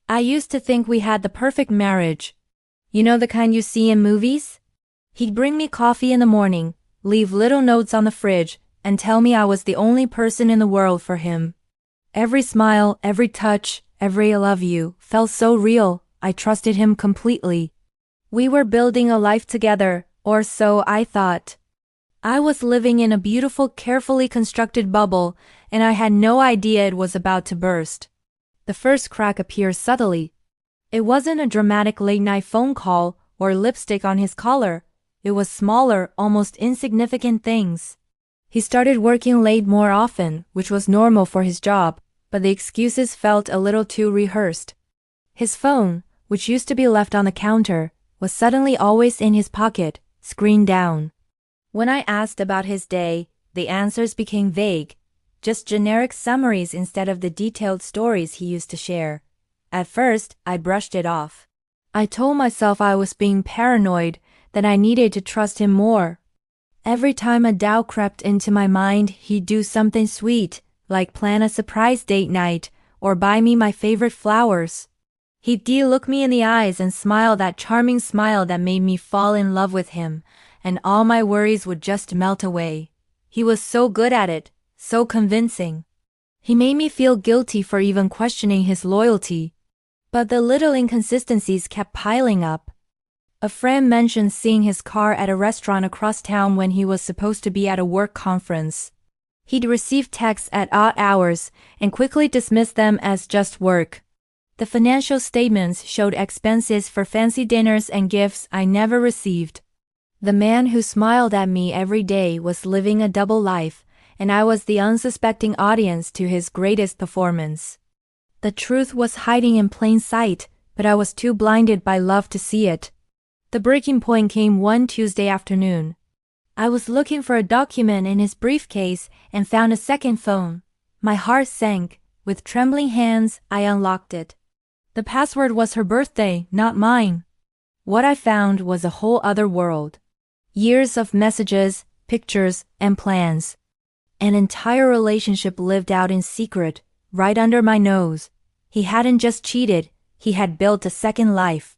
I used to think we had the perfect marriage. You know, the kind you see in movies? He'd bring me coffee in the morning, leave little notes on the fridge, and tell me I was the only person in the world for him. Every smile, every touch, every I love you felt so real. I trusted him completely. We were building a life together, or so I thought. I was living in a beautiful, carefully constructed bubble, and I had no idea it was about to burst. The first crack appeared subtly. It wasn't a dramatic late-night phone call or lipstick on his collar. It was smaller, almost insignificant things. He started working late more often, which was normal for his job, but the excuses felt a little too rehearsed. His phone, which used to be left on the counter, was suddenly always in his pocket, screen down. When I asked about his day, the answers became vague, just generic summaries instead of the detailed stories he used to share. At first, I brushed it off. I told myself I was being paranoid, that I needed to trust him more. Every time a doubt crept into my mind, he'd do something sweet, like plan a surprise date night, or buy me my favorite flowers. He'd look me in the eyes and smile that charming smile that made me fall in love with him, and all my worries would just melt away. He was so good at it, so convincing. He made me feel guilty for even questioning his loyalty. But the little inconsistencies kept piling up. A friend mentioned seeing his car at a restaurant across town when he was supposed to be at a work conference. He'd receive texts at odd hours and quickly dismiss them as just work. The financial statements showed expenses for fancy dinners and gifts I never received. The man who smiled at me every day was living a double life, and I was the unsuspecting audience to his greatest performance. The truth was hiding in plain sight, but I was too blinded by love to see it. The breaking point came one Tuesday afternoon. I was looking for a document in his briefcase and found a second phone. My heart sank. With trembling hands, I unlocked it. The password was her birthday, not mine. What I found was a whole other world. Years of messages, pictures, and plans. An entire relationship lived out in secret, right under my nose. He hadn't just cheated, he had built a second life.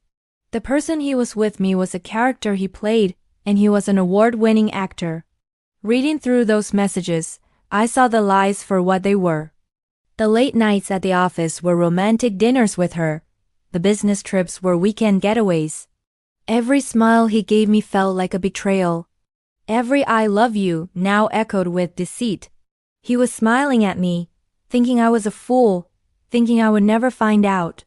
The person he was with me was a character he played, and he was an award-winning actor. Reading through those messages, I saw the lies for what they were. The late nights at the office were romantic dinners with her. The business trips were weekend getaways. Every smile he gave me felt like a betrayal. Every I love you now echoed with deceit. He was smiling at me, thinking I was a fool, thinking I would never find out.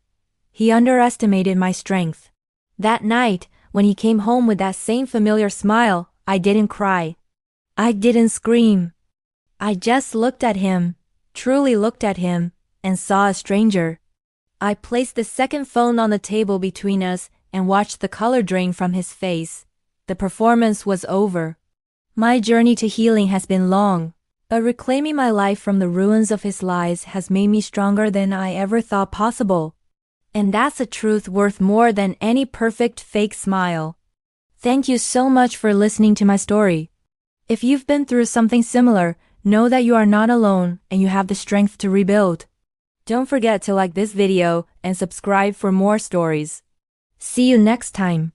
He underestimated my strength. That night, when he came home with that same familiar smile, I didn't cry. I didn't scream. I just looked at him, truly looked at him, and saw a stranger. I placed the second phone on the table between us and watched the color drain from his face. The performance was over. My journey to healing has been long, but reclaiming my life from the ruins of his lies has made me stronger than I ever thought possible. And that's a truth worth more than any perfect fake smile. Thank you so much for listening to my story. If you've been through something similar, know that you are not alone and you have the strength to rebuild. Don't forget to like this video and subscribe for more stories. See you next time.